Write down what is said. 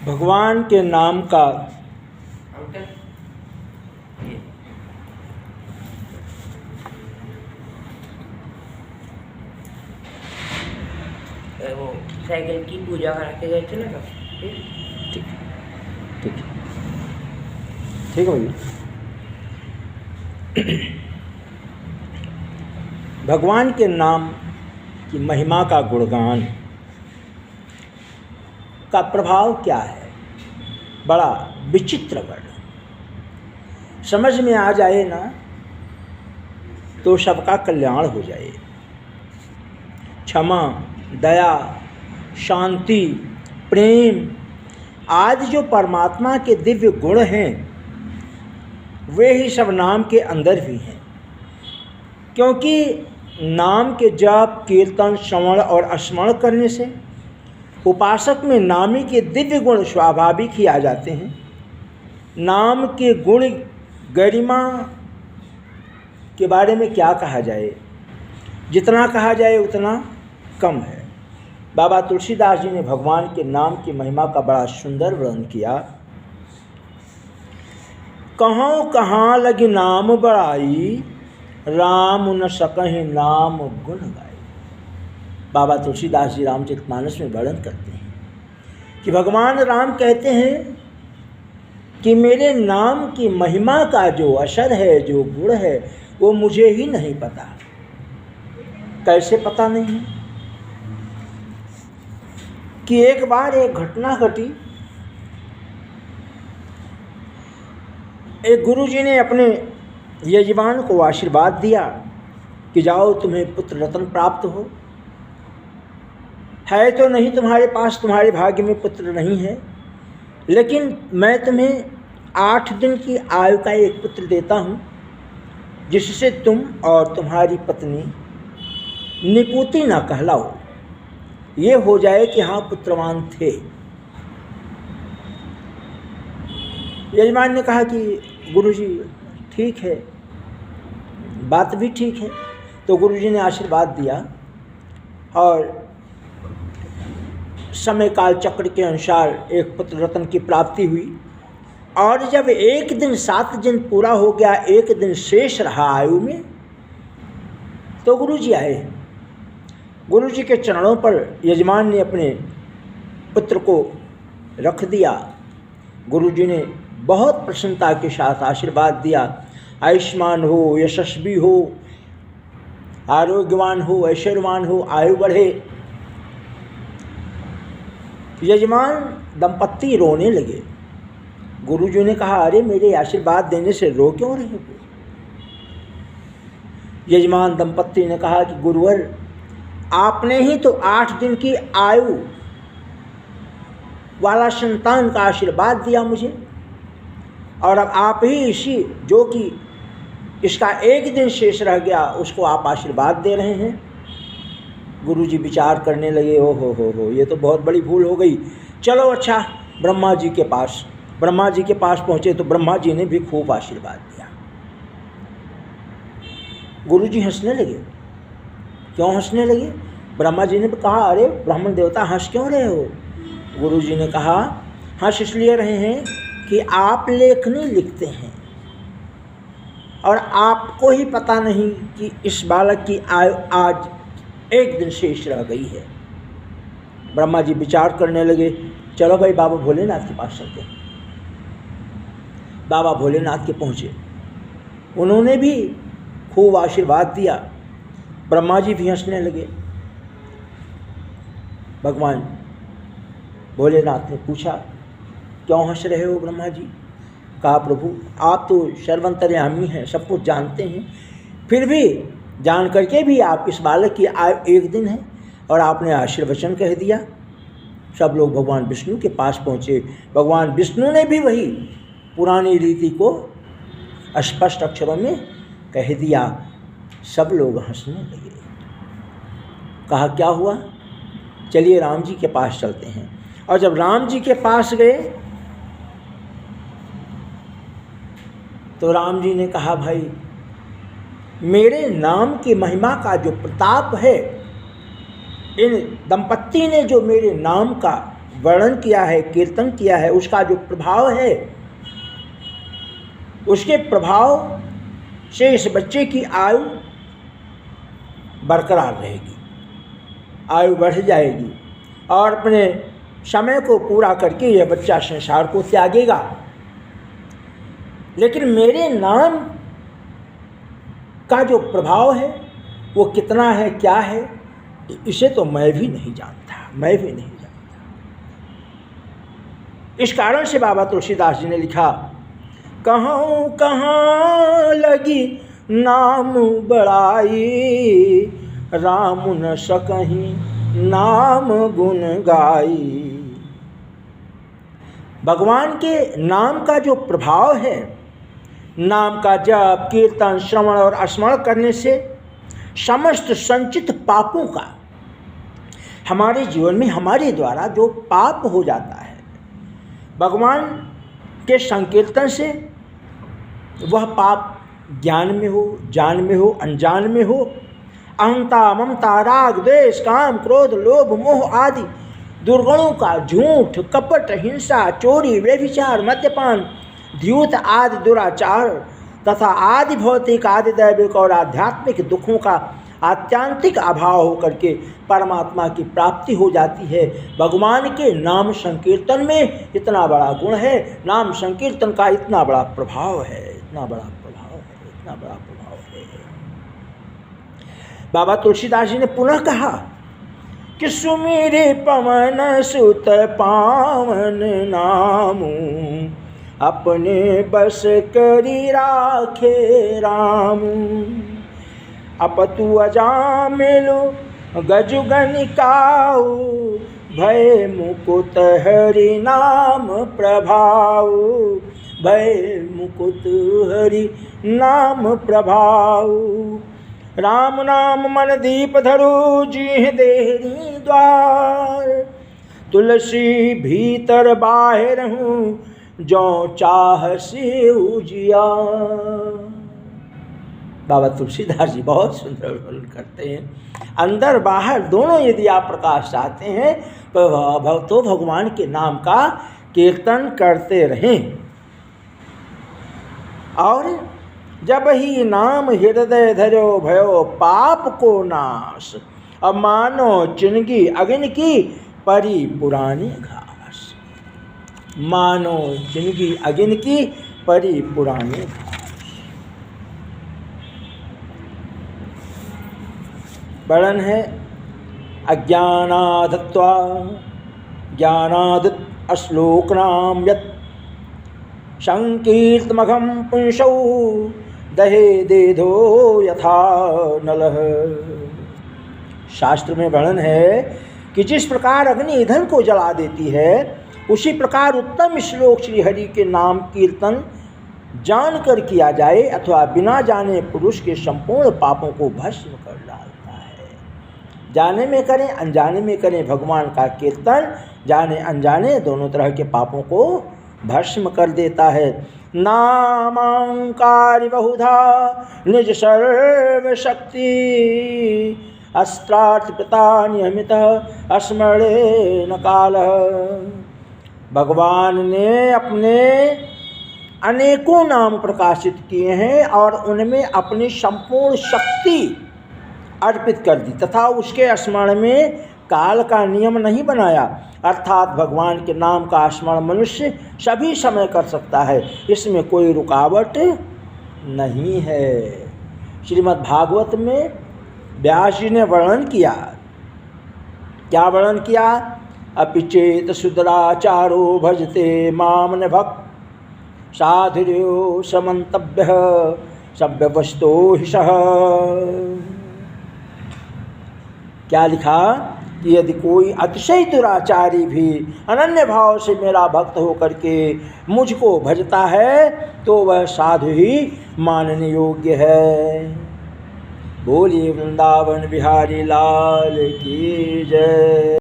भगवान के नाम का वो साइकिल की पूजा करा के गए थे ना तब। ठीक ठीक ठीक है भैया। भगवान के नाम की महिमा का गुणगान का प्रभाव क्या है, बड़ा विचित्र वर्ण। समझ में आ जाए ना तो सबका कल्याण हो जाए। क्षमा, दया, शांति, प्रेम आदि जो परमात्मा के दिव्य गुण हैं वे ही सब नाम के अंदर भी हैं, क्योंकि नाम के जप, कीर्तन, श्रवण और स्मरण करने से उपासक में नामी के दिव्य गुण स्वाभाविक ही आ जाते हैं। नाम के गुण गरिमा के बारे में क्या कहा जाए, जितना कहा जाए उतना कम है। बाबा तुलसीदास जी ने भगवान के नाम की महिमा का बड़ा सुंदर वर्णन किया। कहाँ कहाँ लगी नाम बड़ाई, राम न सकहि नाम गुण गाई। बाबा तुलसीदास जी रामचरितमानस में वर्णन करते हैं कि भगवान राम कहते हैं कि मेरे नाम की महिमा का जो असर है, जो गुण है, वो मुझे ही नहीं पता। कैसे पता नहीं है कि एक बार एक घटना घटी। एक गुरुजी ने अपने यजमान को आशीर्वाद दिया कि जाओ तुम्हें पुत्र रत्न प्राप्त हो। है तो नहीं तुम्हारे पास, तुम्हारे भाग्य में पुत्र नहीं है, लेकिन मैं तुम्हें 8 दिन की आयु का एक पुत्र देता हूँ, जिससे तुम और तुम्हारी पत्नी निपुती ना कहलाओ, ये हो जाए कि हाँ पुत्रवान थे। यजमान ने कहा कि गुरुजी ठीक है, बात भी ठीक है। तो गुरुजी ने आशीर्वाद दिया और समय काल चक्र के अनुसार एक पुत्र रत्न की प्राप्ति हुई। और जब एक दिन 7 दिन पूरा हो गया, एक दिन शेष रहा आयु में, तो गुरुजी आए। गुरुजी के चरणों पर यजमान ने अपने पुत्र को रख दिया। गुरुजी ने बहुत प्रसन्नता के साथ आशीर्वाद दिया, आयुष्मान हो, यशस्वी हो, आरोग्यवान हो, ऐश्वर्यवान हो, आयु बढ़े। यजमान दंपत्ति रोने लगे। गुरुजी ने कहा, अरे मेरे आशीर्वाद देने से रो क्यों रहे हो? यजमान दंपत्ति ने कहा कि गुरुवर, आपने ही तो 8 दिन की आयु वाला संतान का आशीर्वाद दिया मुझे, और अब आप ही इसी जो कि इसका एक दिन शेष रह गया उसको आप आशीर्वाद दे रहे हैं। गुरुजी विचार करने लगे, ओ हो, ये तो बहुत बड़ी भूल हो गई। चलो अच्छा, ब्रह्मा जी के पास पहुँचे तो ब्रह्मा जी ने भी खूब आशीर्वाद दिया। गुरुजी हंसने लगे। क्यों हंसने लगे? ब्रह्मा जी ने कहा, अरे ब्राह्मण देवता हंस क्यों रहे हो? गुरुजी ने कहा, हंस इसलिए रहे हैं कि आप लेखनी लिखते हैं और आपको ही पता नहीं कि इस बालक की आयु आज एक दिन शेष रह गई है। ब्रह्मा जी विचार करने लगे, चलो भाई बाबा भोलेनाथ के पास चलते हैं। बाबा भोलेनाथ के पहुँचे, उन्होंने भी खूब आशीर्वाद दिया। ब्रह्मा जी भी हंसने लगे। भगवान भोलेनाथ ने पूछा, क्यों हंस रहे हो ब्रह्मा जी? कहा, प्रभु आप तो सर्वंतर्यामी हैं, सब कुछ जानते हैं, फिर भी जान करके भी आप इस बालक की आयु एक दिन है और आपने आशीर्वचन कह दिया। सब लोग भगवान विष्णु के पास पहुँचे। भगवान विष्णु ने भी वही पुरानी रीति को स्पष्ट अक्षरों में कह दिया। सब लोग हंसने लगे। कहा, क्या हुआ? चलिए राम जी के पास चलते हैं। और जब राम जी के पास गए तो राम जी ने कहा, भाई मेरे नाम की महिमा का जो प्रताप है, इन दंपत्ति ने जो मेरे नाम का वर्णन किया है, कीर्तन किया है, उसका जो प्रभाव है, उसके प्रभाव से इस बच्चे की आयु बरकरार रहेगी, आयु बढ़ जाएगी और अपने समय को पूरा करके यह बच्चा संसार को त्यागेगा। लेकिन मेरे नाम का जो प्रभाव है वो कितना है, क्या है, इसे तो मैं भी नहीं जानता, मैं भी नहीं जानता। इस कारण से बाबा तुलसीदास जी ने लिखा, कहूँ कहाँ लगी नाम बड़ाई, राम न सकहीं नाम गुण गाई। भगवान के नाम का जो प्रभाव है, नाम का जप, कीर्तन, श्रवण और स्मरण करने से समस्त संचित पापों का हमारे जीवन में हमारे द्वारा जो पाप हो जाता है, भगवान के संकीर्तन से वह पाप ज्ञान में हो, जान में हो, अनजान में हो, अहंता, ममता, राग, द्वेष, काम, क्रोध, लोभ, मोह आदि दुर्गुणों का, झूठ, कपट, हिंसा, चोरी, व्यभिचार, मद्यपान, द्यूत आदि दुराचार तथा आदि भौतिक, आदि दैविक और आध्यात्मिक दुखों का आत्यांतिक अभाव होकर के परमात्मा की प्राप्ति हो जाती है। भगवान के नाम संकीर्तन में इतना बड़ा गुण है, नाम संकीर्तन का इतना बड़ा प्रभाव है, इतना बड़ा प्रभाव है, इतना बड़ा प्रभाव है। बाबा तुलसीदास जी ने पुनः कहा कि सुमिरे पवन सुत पावन नामू, अपने बस करी राखे रामू। अपतु अजामिलो गजुगनिकाऊ, भय मुकुट हरि नाम प्रभाऊ, भय मुकुट हरि नाम प्रभाऊ। राम नाम मन दीप धरो, जीह देहरी द्वार, तुलसी भीतर बाहर हूँ, जो चाह से उजिया। बाबा तुलसीदास जी बहुत सुंदर वर्णन करते हैं। अंदर बाहर दोनों यदि आप प्रकाश चाहते हैं तो भगवान के नाम का कीर्तन करते रहें। और जब ही नाम हृदय धरो, भयो पाप को नाश, अब मानो चिनगी अग्नि की परी पुरानी घास, मानो चिनगी अग्नि की परी पुरानी घास। वर्णन है, अज्ञानादत्वा ज्ञानादित अश्लोक नाम यत्, संकीर्तमघम पुंसौ दहे देधो यथा नलः। शास्त्र में वर्णन है कि जिस प्रकार अग्नि ईंधन को जला देती है, उसी प्रकार उत्तम श्लोक श्री हरि के नाम कीर्तन जानकर किया जाए अथवा बिना जाने पुरुष के संपूर्ण पापों को भस्म कर डालता है। जाने में करें, अनजाने में करें, भगवान का कीर्तन जाने अनजाने दोनों तरह के पापों को भस्म कर देता है। नामांकारी बहुधा निज सर्व शक्ति, अस्त्रार्थ पिता नियमित स्मरे न काल। भगवान ने अपने अनेकों नाम प्रकाशित किए हैं और उनमें अपनी संपूर्ण शक्ति अर्पित कर दी तथा उसके स्मरण में काल का नियम नहीं बनाया। अर्थात भगवान के नाम का स्मरण मनुष्य सभी समय कर सकता है, इसमें कोई रुकावट नहीं है। श्रीमद् भागवत में व्यास जी ने वर्णन किया, क्या वर्णन किया? अपिचेत सुदराचारो भजते माम न भक्त, साधुर्यो समन्तव्य सव्यवस्तो हि सः। क्या लिखा कि यदि कोई अतिशय दुराचारी भी अनन्य भाव से मेरा भक्त होकर के मुझको भजता है तो वह साधु ही मानने योग्य है। बोलिए वृंदावन बिहारी लाल की जय।